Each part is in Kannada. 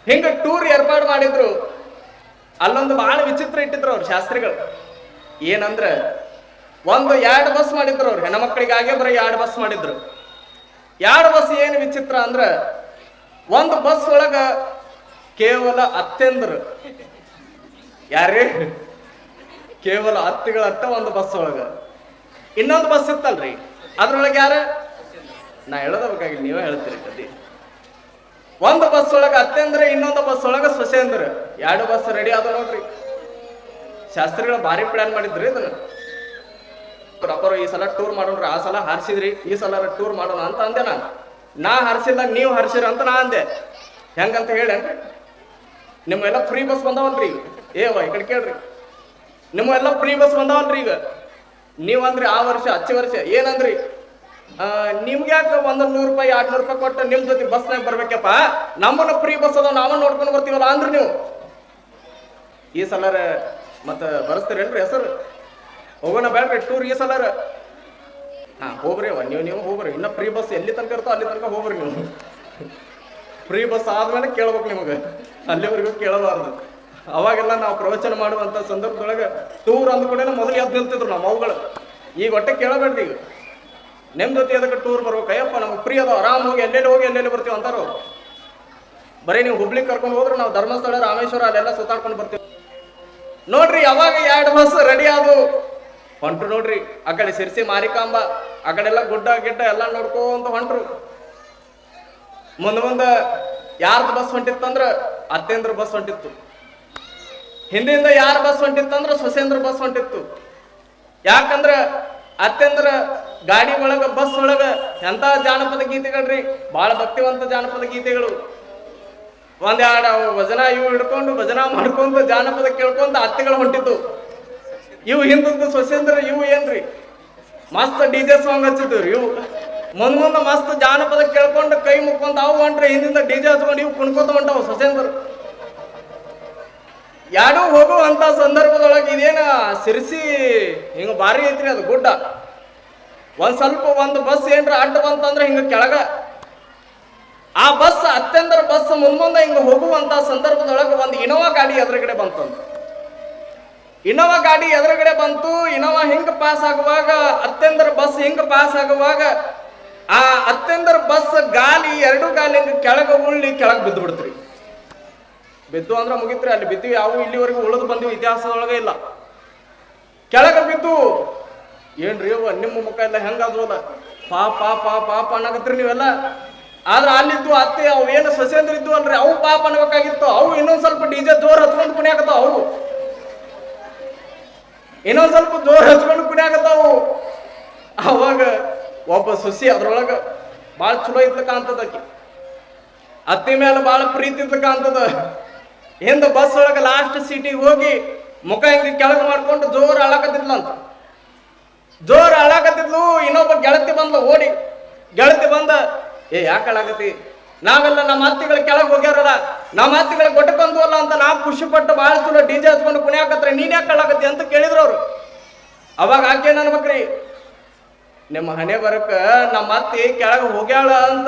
ಹಿಂಗ ಟೂರ್ ಏರ್ಪಾಡು ಮಾಡಿದ್ರು. ಅಲ್ಲೊಂದು ಬಹಳ ವಿಚಿತ್ರ ಇಟ್ಟಿದ್ರು ಅವ್ರು ಶಾಸ್ತ್ರಿಗಳು. ಏನಂದ್ರೆ 2 ಬಸ್ ಮಾಡಿದ್ರು ಅವ್ರು, ಹೆಣ್ಮಕ್ಳಿಗಾಗೆ ಬರೀ 2 ಬಸ್ ಮಾಡಿದ್ರು. 2 ಬಸ್ ಏನು ವಿಚಿತ್ರ ಅಂದ್ರೆ, ಒಂದು ಬಸ್ ಒಳಗ ಕೇವಲ ಅತ್ತೆಂದ್ರು, ಯಾರೇ ಕೇವಲ ಅತ್ತಿಗಳತ್ತ ಒಂದು ಬಸ್ ಒಳಗ. ಇನ್ನೊಂದು ಬಸ್ ಇತ್ತಲ್ರಿ, ಅದ್ರೊಳಗೆ ಯಾರ, ನಾ ಹೇಳೋದಬೇಕಾಗಿ ನೀವೇ ಹೇಳ್ತೀರಿ ಕತಿ. ಒಂದು ಬಸ್ ಒಳಗ ಅತ್ತೆಂದ್ರೆ, ಇನ್ನೊಂದು ಬಸ್ ಒಳಗ ಸೊಸೆಂದ್ರ. 2 ಬಸ್ ರೆಡಿ ಆದ ನೋಡ್ರಿ. ಶಾಸ್ತ್ರಿಗಳು ಭಾರಿ ಪ್ಲಾನ್ ಮಾಡಿದ್ರಿ ಇದನ್ನ. ಅಪ್ಪರು ಈ ಸಲ ಟೂರ್ ಮಾಡೋಣ್ರಿ, ಆ ಸಲ ಹಾರಿಸಿದ್ರಿ, ಈ ಸಲ ಟೂರ್ ಮಾಡೋಣ ಅಂತ ಅಂದೆ ನಾನು. ನಾ ಹಾರಿಸಿಲ್ಲ, ನೀವು ಹಾರಿಸಿರ ಅಂತ ನಾ ಅಂದೆ. ಹೆಂಗಂತ ಹೇಳೇನ್ರಿ, ನಿಮ್ಮೆಲ್ಲ ಫ್ರೀ ಬಸ್ ಬಂದಾವಲ್ರಿ ಈಗ. ಈ ಕಡೆ ಕೇಳ್ರಿ, ನಿಮ್ಮೆಲ್ಲ ಫ್ರೀ ಬಸ್ ಬಂದಾವಲ್ರಿ ಈಗ. ನೀವಂದ್ರಿ ಆ ವರ್ಷ ಹಚ್ಚ ವರ್ಷ ಏನಂದ್ರಿ, ನಿಮ್ಗೆ ಯಾಕೆ 100 ರೂಪಾಯಿ 200 ರೂಪಾಯಿ ಕೊಟ್ಟು ನಿಮ್ ಜೊತೆ ಬಸ್ನಾಗ ಬರ್ಬೇಕಪ್ಪ, ನಮ್ಮನ್ನ ಫ್ರೀ ಬಸ್ ಅದಾವ ನಾವನ್ನ ನೋಡ್ಕೊಂಡು ಬರ್ತೀವಲ್ಲ ಅಂದ್ರಿ ನೀವು. ಈ ಸಲರ ಮತ್ತೆ ಬರ್ಸ್ತೀರೇನ್ರಿ ಹೆಸರು? ಹೋಗೋಣ ಬೇಡ್ರಿ ಟೂರ್ ಈ ಸಲರ. ಹೋಗ್ರಿ ನೀವು ಹೋಗ್ರಿ. ಇನ್ನ ಫ್ರೀ ಬಸ್ ಎಲ್ಲಿ ತನಕ ಇರ್ತೋ ಅಲ್ಲಿ ತನಕ ಹೋಗ್ರಿ ನೀವು. ಫ್ರೀ ಬಸ್ ಆದ್ಮೇಲೆ ಕೇಳ್ಬೇಕು ನಿಮಗೆ, ಅಲ್ಲಿವರೆಗೂ ಕೇಳಬಾರ್ದು. ಅವಾಗೆಲ್ಲ ನಾವು ಪ್ರವಚನ ಮಾಡುವಂತ ಸಂದರ್ಭದೊಳಗೆ ಟೂರ್ ಅಂದ್ಕೊಂಡೇನೆ ಮೊದಲು ಎದ್ದು ನಿಲ್ತಿದ್ರು ನಮ್ಮ ಮವುಗಳು. ಈಗ ಹೊಟ್ಟೆ ಕೇಳಬೇಡ್ರಿ, ಈಗ ನಿಮ್ ಜೊತೆ ಅದಕ್ಕೆ ಟೂರ್ ಬರ್ಬೇಕು, ಅಯ್ಯಪ್ಪ ನಮ್ಗೆ ಫ್ರೀ ಅದಾವ, ಆರಾಮ್ ಹೋಗಿ ಎಲ್ಲೆಲ್ಲಿ ಬರ್ತೀವಿ ಅಂತಾರ. ಬರೀ ನೀವು ಹುಬ್ಳಿ ಕರ್ಕೊಂಡು ಹೋದ್ರೆ ನಾವು ಧರ್ಮಸ್ಥಳ ರಾಮೇಶ್ವರ ಅಲ್ಲೆಲ್ಲ ಸುತ್ತಾಡ್ಕೊಂಡು ಬರ್ತೀವಿ ನೋಡ್ರಿ. ಅವಾಗ 2 ಬಸ್ ರೆಡಿ ಆದವು, ಹೊಂಟ್ರು ನೋಡ್ರಿ. ಆ ಕಡೆ ಸಿರ್ಸಿ ಮಾರಿಕಾಂಬ, ಆ ಕಡೆಲ್ಲ ಗುಡ್ಡ ಗಿಡ್ಡ ಎಲ್ಲ ನೋಡ್ಕೊಂತ ಹೊಂಟ್ರು. ಮುಂದೆ ಯಾರ್ದು ಬಸ್ ಹೊಂಟಿತ್ತಂದ್ರ ಅತ್ತೆಂದ್ರ ಬಸ್ ಹೊಂಟಿತ್ತು. ಹಿಂದಿಂದ ಯಾರ ಬಸ್ ಹೊಂಟಿತ್ತಂದ್ರ ಸೊಸೇಂದ್ರ ಬಸ್ ಹೊಂಟಿತ್ತು. ಯಾಕಂದ್ರ ಅತ್ತೆಂದ್ರ ಗಾಡಿ ಒಳಗ ಬಸ್ ಒಳಗ ಎಂತ ಜಾನಪದ ಗೀತೆಗಳ್ರಿ, ಬಹಳ ಭಕ್ತಿವಂತ ಜಾನಪದ ಗೀತೆಗಳು. 1-2 ಭಜನಾ ಇವು ಹಿಡ್ಕೊಂಡು ಭಜನಾ ಮಾಡ್ಕೊಂತ ಜಾನಪದ ಕೇಳ್ಕೊಂತ ಅತ್ತೆಗಳು ಹೊಂಟಿದ್ದು. ಇವು ಹಿಂದದ್ದು ಸೊಸೇಂದ್ರ ಇವು ಏನ್ರಿ ಮಸ್ತ್ DJ ಸಾಂಗ್ ಹಚ್ಚಿದ್ರಿ. ಇವು ಮುಂದೆ ಮಸ್ತ್ ಜಾನಪದ ಕೇಳ್ಕೊಂಡು ಕೈ ಮುಕ್ಕೊಂತ ಅವು ಹೊಂಟ್ರಿ, ಹಿಂದಿಂದ DJ ಹಚ್ಕೊಂಡು ಇವು ಕುಣ್ಕೋತ ಹೊಂಟವು ಸೊಸೇಂದ್ರ. 2 ಹೋಗುವಂತ ಸಂದರ್ಭದೊಳಗೆ ಇದೇನ ಸಿರ್ಸಿ ಹಿಂಗ ಭಾರಿ ಐತ್ರಿ ಅದು ಗುಡ್ಡ. ಒಂದು ಬಸ್ ಏನ್ರ ಅಡ್ಡ ಬಂತಂದ್ರೆ ಹಿಂಗ ಕೆಳಗ ಆ ಬಸ್ ಅತ್ತೆಂದ್ರ ಬಸ್ ಮುಂದೆ ಹಿಂಗ ಹೋಗುವಂತ ಸಂದರ್ಭದೊಳಗೆ ಒಂದು ಇನೋವಾ ಗಾಡಿ ಎದುರುಗಡೆ ಬಂತಂತ. ಇನೋವಾ ಗಾಡಿ ಎದುರುಗಡೆ ಬಂತು. ಇನೋವಾ ಹಿಂಗ ಪಾಸ್ ಆಗುವಾಗ ಅತ್ತೆಂದ್ರ ಬಸ್ ಹಿಂಗ ಪಾಸ್ ಆಗುವಾಗ ಆ ಅತ್ತೆಂದ್ರ ಬಸ್ ಗಾಲಿ 2 ಗಾಲಿ ಹಿಂಗ ಕೆಳಗ ಉಳ್ಳಿ ಕೆಳಗೆ ಬಿದ್ದು ಬಿಡ್ತ್ರಿ. ಬಿದ್ದು ಅಂದ್ರೆ ಮುಗಿತ್ರಿ, ಅಲ್ಲಿ ಬಿದ್ದಿವಿ. ಯಾವ ಇಲ್ಲಿವರೆಗೂ ಉಳಿದು ಬಂದಿವಿ ಇತಿಹಾಸದೊಳಗೆ ಇಲ್ಲ. ಕೆಳಗ ಬಿದ್ದು ಏನ್ರಿ ನಿಮ್ಮ ಮುಖ ಎಲ್ಲ ಹೆಂಗಾದ್ವಲ್ಲ, ಪಾಪ ಅನ್ನಕತ್ರಿ ನೀವೆಲ್ಲ. ಆದ್ರೆ ಅಲ್ಲಿದ್ದು ಅತ್ತೆ ಅವು ಏನು ಸೊಸೇಂದ್ರ ಇದ್ದು ಅಲ್ರಿ, ಅವು ಪಾಪ ಅನ್ಬೇಕಾಗಿತ್ತು. ಅವು ಇನ್ನೊಂದ್ ಸ್ವಲ್ಪ DJ ಜೋರ್ ಹಚ್ಕೊಂಡು ಕುಣಿಯಾಕತ್ತಾವ. ಅವು ಇನ್ನೊಂದ್ ಸ್ವಲ್ಪ ಜೋರ್ ಹಚ್ಕೊಂಡು ಕುಣಿಯಾಕತ್ತಾವು. ಅವಾಗ ಒಬ್ಬ ಸೊಸಿ ಅದ್ರೊಳಗ ಭಾಳ ಚಲೋ ಇದ್ಲಕ್ಕ ಅಂತದಕ್ಕೆ, ಅತ್ತಿ ಮೇಲೆ ಭಾಳ ಪ್ರೀತಿ ಇದ್ಲಕ್ಕ ಅಂತದ. ಹಿಂದ ಬಸ್ ಒಳಗ ಲಾಸ್ಟ್ ಸೀಟಿಗೆ ಹೋಗಿ ಮುಖ ಹಿಂಗ ಕೆಳಗೆ ಮಾಡ್ಕೊಂಡು ಜೋರ್ ಅಳಕತ್ತಿದ್ಲಂತ. ಜೋರ್ ಅಳಾಕತ್ತಿದ್ಲು. ಇನ್ನೊಬ್ಬ ಗೆಳತಿ ಬಂದ್ಲು ಓಡಿ. ಗೆಳತಿ ಬಂದ, ಯಾಕೆ ಅಳಾಕತಿ, ನಾವೆಲ್ಲ ನಮ್ಮ ಅತ್ತಿಗಳ ಕೆಳಗೆ ಹೋಗ್ಯಾರಲ್ಲ, ನಮ್ಮ ಅತ್ತಿಗಳ ಗೊಟ್ಟಕ್ಕೆ ಬಂದ್ವಲ್ಲ ಅಂತ ನಾವು ಖುಷಿ ಪಟ್ಟು ಭಾಳ ಚಲೋ DJ ಹಚ್ಕೊಂಡು ಕುಣಿಯಾಕತ್ರೆ, ನೀನ್ ಯಾಕೆ ಅಳಾಕತಿ ಅಂತ ಕೇಳಿದ್ರು ಅವ್ರು. ಅವಾಗ ಆಕೆ ಅನ್ಬೇಕ್ರಿ, ನಿಮ್ಮ ಹಣೆ ಬರಕ ನಮ್ಮ ಅತ್ತಿ ಕೆಳಗೆ ಹೋಗ್ಯಾಳ ಅಂತ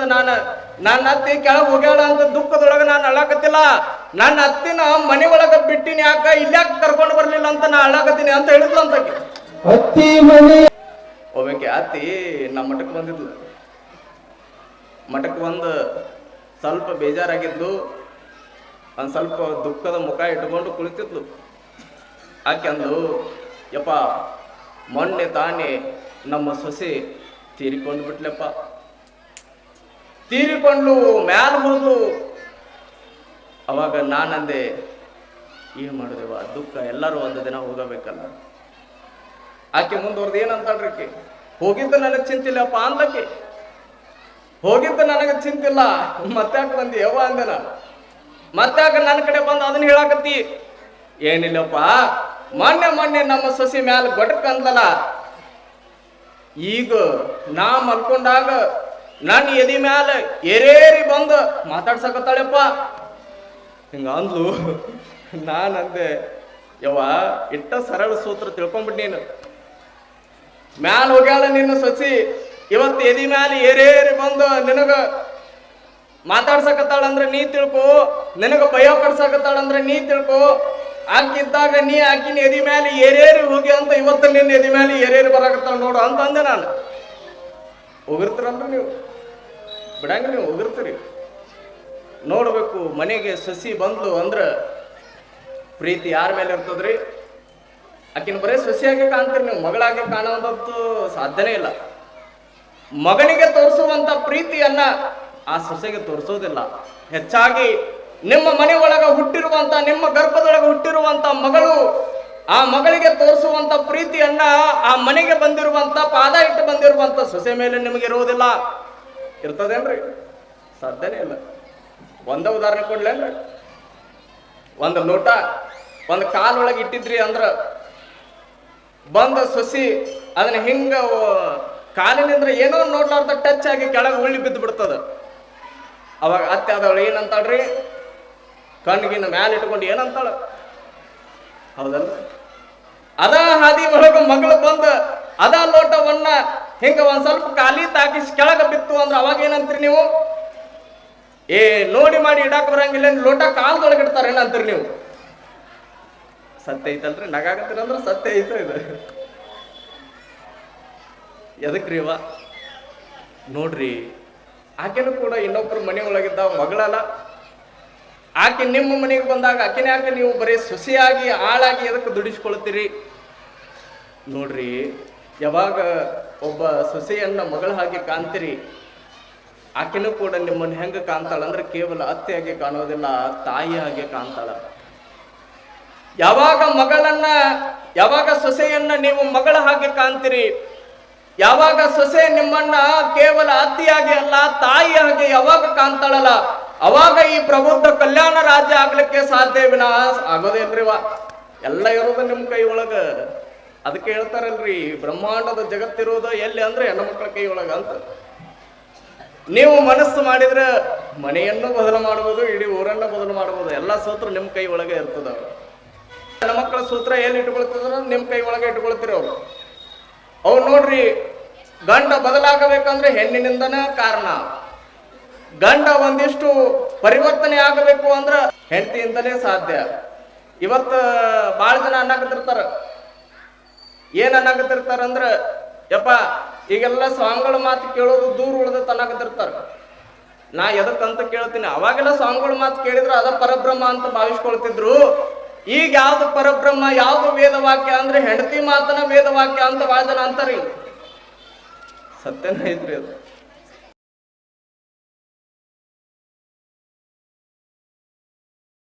ನನ್ನ ಅತ್ತಿ ಕೆಳಗೆ ಹೋಗ್ಯಾಳ ಅಂತ ದುಃಖದೊಳಗೆ ನಾನು ಅಳಾಕತ್ತಿಲ್ಲ, ನನ್ನ ಅತ್ತಿನ ಮನೆ ಒಳಗ ಬಿಟ್ಟಿನಿ, ಯಾಕ ಇಲ್ಯಾಕೆ ಕರ್ಕೊಂಡು ಬರ್ಲಿಲ್ಲ ಅಂತ ನಾ ಅಳಾಕತ್ತೀನಿ ಅಂತ ಹೇಳಿದ್ಲು ಅಂತ. ಒಬ್ಬಾಕೆ ಅತ್ತಿ ನಮ್ಮ ಮಠಕ್ಕೆ ಬಂದಿದ್ಲು. ಮಠಕ್ಕೆ ಬಂದು ಸ್ವಲ್ಪ ಬೇಜಾರಾಗಿದ್ಲು, ಒಂದು ಸ್ವಲ್ಪ ದುಃಖದ ಮುಖ ಇಟ್ಕೊಂಡು ಕುಳಿತಿದ್ಲು. ಆಕೆ ಅಂದು, ಯಪ್ಪ ಮೊನ್ನೆ ತಾನೇ ನಮ್ಮ ಸೊಸೆ ತೀರಿಕೊಂಡು ಬಿಟ್ಲಪ್ಪ, ತೀರಿಕೊಂಡು ಮ್ಯಾಲ ಹೋದ್ಲು. ಅವಾಗ ನಾನಂದೆ, ಏನು ಮಾಡಿದೆವ, ದುಃಖ ಎಲ್ಲರೂ ಒಂದು ದಿನ ಹೋಗಬೇಕಲ್ಲ. ಆಕೆ ಮುಂದುವರೆದು ಏನಂತಾಳ್ರಿ, ಆಕೆ ಹೋಗಿದ್ದು ನನಗೆ ಚಿಂತಿಲ್ಲಪ್ಪ ಅಂದ್ಲಕ್ಕೆ. ಹೋಗಿದ್ದು ನನಗೆ ಚಿಂತಿಲ್ಲ, ಮತ್ತಾಕ ಬಂದಿ ಯವ್ವ ಅಂದೆ ನಾನು. ಮತ್ತಾಕ ನನ್ನ ಕಡೆ ಬಂದು ಅದನ್ನ ಹೇಳಾಕತ್ತಿ. ಏನಿಲ್ಲಪ್ಪ, ಮೊನ್ನೆ ನಮ್ಮ ಸೊಸಿ ಮ್ಯಾಲ ಗೊಟ್ಟಕ್ ಅಂದ್ಲಲ್ಲ, ಈಗ ನಾ ಮಲ್ಕೊಂಡಾಗ ನನ್ನ ಎದಿ ಮ್ಯಾಲ ಏರೇರಿ ಬಂದು ಮಾತಾಡ್ಸಕತ್ತಾಳೆಪ್ಪ ಹಿಂಗ ಅಂದ್ಲು. ನಾನಂದೆ, ಯವ್ವ ಇಟ್ಟ ಸರಳ ಸೂತ್ರ ತಿಳ್ಕೊಂಡ್ಬಿಟ್ಟು ನೀನು. ಮ್ಯಾಲ ಹೋಗ್ಯಾಳ ನಿನ್ನ ಸೊಸಿ, ಇವತ್ತು ಎದಿ ಮ್ಯಾಲ ಏರೇರಿ ಬಂದು ನಿನಗ ಮಾತಾಡ್ಸಕತ್ತಾಳಂದ್ರೆ ನೀ ತಿಳ್ಕೊ, ನಿನಗ ಭಯ ಪಡ್ಸಕತ್ತಾಳಂದ್ರೆ ನೀ ತಿಳ್ಕೊ. ಆಕಿದ್ದಾಗ ನೀ ಆಕಿನ ಎದಿ ಮೇಲೆ ಏರೇರಿ ಹೋಗಿ ಅಂತ ಇವತ್ತು ನಿನ್ನ ಎದಿ ಮೇಲೆ ಏರೇರಿ ಬರಾಕತ್ತಾಳ ನೋಡು ಅಂತ ಅಂದೆ ನಾನು. ಹೋಗಿರ್ತೀರಲ್ರಿ ನೀವು, ಬಿಡಂಗ ನೀವು ಹೋಗಿರ್ತೀರಿ. ನೋಡ್ಬೇಕು, ಮನೆಗೆ ಸಸಿ ಬಂದ್ಲು ಅಂದ್ರ ಪ್ರೀತಿ ಯಾರ ಮೇಲೆ ಇರ್ತದ್ರಿ? ಆಕಿನ ಬರೀ ಸಸಿಯಾಗಿ ಕಾಣ್ತೀರಿ ನೀವು, ಮಗಳಾಗಿ ಕಾಣೋದಂತೂ ಸಾಧ್ಯನೇ ಇಲ್ಲ. ಮಗನಿಗೆ ತೋರಿಸುವಂತ ಪ್ರೀತಿಯನ್ನ ಆ ಸೊಸೆಗೆ ತೋರಿಸೋದಿಲ್ಲ. ಹೆಚ್ಚಾಗಿ ನಿಮ್ಮ ಮನೆ ಒಳಗ ಹುಟ್ಟಿರುವಂತ, ನಿಮ್ಮ ಗರ್ಭದೊಳಗೆ ಹುಟ್ಟಿರುವಂತ ಮಗಳು, ಆ ಮಗಳಿಗೆ ತೋರಿಸುವಂತ ಪ್ರೀತಿಯನ್ನ ಆ ಮನೆಗೆ ಬಂದಿರುವಂತ, ಪಾದ ಇಟ್ಟು ಬಂದಿರುವಂತ ಸೊಸೆ ಮೇಲೆ ನಿಮಗೆ ಇರುವುದಿಲ್ಲ. ಇರ್ತದೇನ್ರಿ? ಸಾಧ್ಯನೇ ಇಲ್ಲ. ಒಂದ ಉದಾಹರಣೆ ಕೊಡ್ಲೇನ್ರಿ? ಒಂದು ಲೋಟ ಒಂದು ಕಾಲೊಳಗೆ ಇಟ್ಟಿದ್ರಿ ಅಂದ್ರ ಬಂದ ಸೊಸಿ ಅದನ್ನ ಹಿಂಗ ಕಾಲಿನಿಂದ್ರ ಏನೋ ನೋಡ್ಲಾರ್ದ ಟಚ್ ಆಗಿ ಕೆಳಗೆ ಉಳ್ಳಿ ಬಿದ್ದು ಬಿಡ್ತದ. ಅವಾಗ ಅತ್ತೆ ಆದವಳು ಏನಂತಾಳ್ರಿ? ಕಣ್ಗಿನ ಮ್ಯಾಲ ಇಟ್ಕೊಂಡು ಏನಂತಾಳ? ಹೌದಲ್ಲ? ಅದ ಹಾದಿ ಒಳಗ ಮಗಳು ಬಂದ ಅದ ಲೋಟವನ್ನ ಹಿಂಗ ಒಂದ್ ಸ್ವಲ್ಪ ಖಾಲಿ ತಾಕಿಸಿ ಕೆಳಗ ಬಿತ್ತು ಅಂದ್ರೆ ಅವಾಗ ಏನಂತೀರಿ ನೀವು? ನೋಡಿ ಮಾಡಿ ಇಡಾಕ್ ಬರಂಗಿಲ್ಲ, ಲೋಟ ಕಾಲದೊಳಗೆ ಇಡ್ತಾರೆ ಏನಂತೀರಿ ನೀವು? ಸತ್ಯ ಐತಲ್ರಿ? ನಗಾಗತ್ತೀರ ಅಂದ್ರೆ ಸತ್ಯ ಐತ ಇದು. ಎದಕ್ರಿ ಇವ? ನೋಡ್ರಿ, ಆಕೆನೂ ಕೂಡ ಇನ್ನೊಬ್ರು ಮನೆ ಒಳಗಿದ್ದ ಮಗಳಲ್ಲ. ಆಕೆ ನಿಮ್ಮ ಮನೆಗೆ ಬಂದಾಗ ಆಕೆನೇ ಯಾಕೆ ನೀವು ಬರೀ ಸೊಸೆಯಾಗಿ ಆಳಾಗಿ ಎದಕ್ಕೆ ದುಡಿಸ್ಕೊಳ್ತೀರಿ? ನೋಡ್ರಿ, ಯಾವಾಗ ಒಬ್ಬ ಸೊಸೆಯನ್ನ ಮಗಳ ಹಾಗೆ ಕಾಣ್ತೀರಿ, ಆಕೆನೂ ಕೂಡ ನಿಮ್ಮನ್ನು ಹೆಂಗೆ ಕಾಣ್ತಾಳ ಅಂದ್ರೆ ಕೇವಲ ಅತ್ತೆಯಾಗಿ ಕಾಣೋದಿಲ್ಲ, ತಾಯಿಯಾಗೆ ಕಾಣ್ತಾಳ. ಯಾವಾಗ ಮಗಳನ್ನ, ಯಾವಾಗ ಸೊಸೆಯನ್ನ ನೀವು ಮಗಳ ಹಾಗೆ ಕಾಣ್ತೀರಿ, ಯಾವಾಗ ಸೊಸೆ ನಿಮ್ಮನ್ನ ಕೇವಲ ಅತ್ತಿಯಾಗಿ ಅಲ್ಲ ತಾಯಿಯಾಗಿ ಯಾವಾಗ ಕಾಣ್ತಾಳಲ್ಲ, ಅವಾಗ ಈ ಪ್ರಬುದ್ಧ ಕಲ್ಯಾಣ ರಾಜ್ಯ ಆಗ್ಲಿಕ್ಕೆ ಸಾಧ್ಯ ವಿನಾ ಆಗೋದೇ ಇಲ್ರಿವ. ಎಲ್ಲ ಇರೋದು ನಿಮ್ಮ ಕೈ ಒಳಗ. ಅದಕ್ಕೆ ಹೇಳ್ತಾರಲ್ರಿ, ಬ್ರಹ್ಮಾಂಡದ ಜಗತ್ತಿರೋದು ಎಲ್ಲಿ ಅಂದ್ರೆ ಹೆಣ್ಮಕ್ಳ ಕೈ ಒಳಗ ಅಂತ. ನೀವು ಮನಸ್ಸು ಮಾಡಿದ್ರೆ ಮನೆಯನ್ನು ಬದಲು ಮಾಡಬಹುದು, ಇಡೀ ಊರನ್ನ ಬದಲು ಮಾಡಬಹುದು. ಎಲ್ಲ ಸೂತ್ರ ನಿಮ್ಮ ಕೈ ಒಳಗೆ ಇರ್ತದ. ಹೆಣ್ಮಕ್ಳ ಸೂತ್ರ ಎಲ್ಲಿ ಇಟ್ಕೊಳ್ತಿದ್ರ ನಿಮ್ಮ ಕೈ ಒಳಗೆ ಇಟ್ಕೊಳ್ತೀರಿ ಅವ್ರು. ಅವ್ರು ನೋಡ್ರಿ, ಗಂಡ ಬದಲಾಗಬೇಕಂದ್ರೆ ಹೆಣ್ಣಿನಿಂದನೇ ಕಾರಣ. ಗಂಡ ಒಂದಿಷ್ಟು ಪರಿವರ್ತನೆ ಆಗಬೇಕು ಅಂದ್ರ ಹೆಂಡತಿಯಿಂದಲೇ ಸಾಧ್ಯ. ಇವತ್ತು ಭಾಳ ಜನ ಅನ್ನಕತ್ತಿರ್ತಾರ, ಏನ್ ಅನ್ನಕತ್ತಿರ್ತಾರ ಅಂದ್ರ, ಯಪ್ಪ ಈಗೆಲ್ಲ ಸ್ವಾಮಿಗಳ ಮಾತು ಕೇಳೋದು ದೂರ ಉಳ್ದತ್ ಅನ್ನಕತ್ತಿರ್ತಾರ. ನಾ ಎದಕ್ಕಂತ ಕೇಳ್ತೀನಿ, ಅವಾಗೆಲ್ಲ ಸ್ವಾಮಿಗಳ ಮಾತು ಕೇಳಿದ್ರು ಅದ ಪರಬ್ರಹ್ಮ ಅಂತ ಭಾವಿಸ್ಕೊಳ್ತಿದ್ರು. ಈಗ ಯಾವ್ದು ಪರಬ್ರಹ್ಮ, ಯಾವ್ದು ವೇದವಾಕ್ಯ ಅಂದ್ರೆ ಹೆಂಡತಿ ಮಾತನ ವೇದವಾಕ್ಯ ಅಂತ ಭಾಳ ಜನ ಅಂತಾರಿ. ಸತ್ಯನೇ ಐತ್ರಿ ಅದು.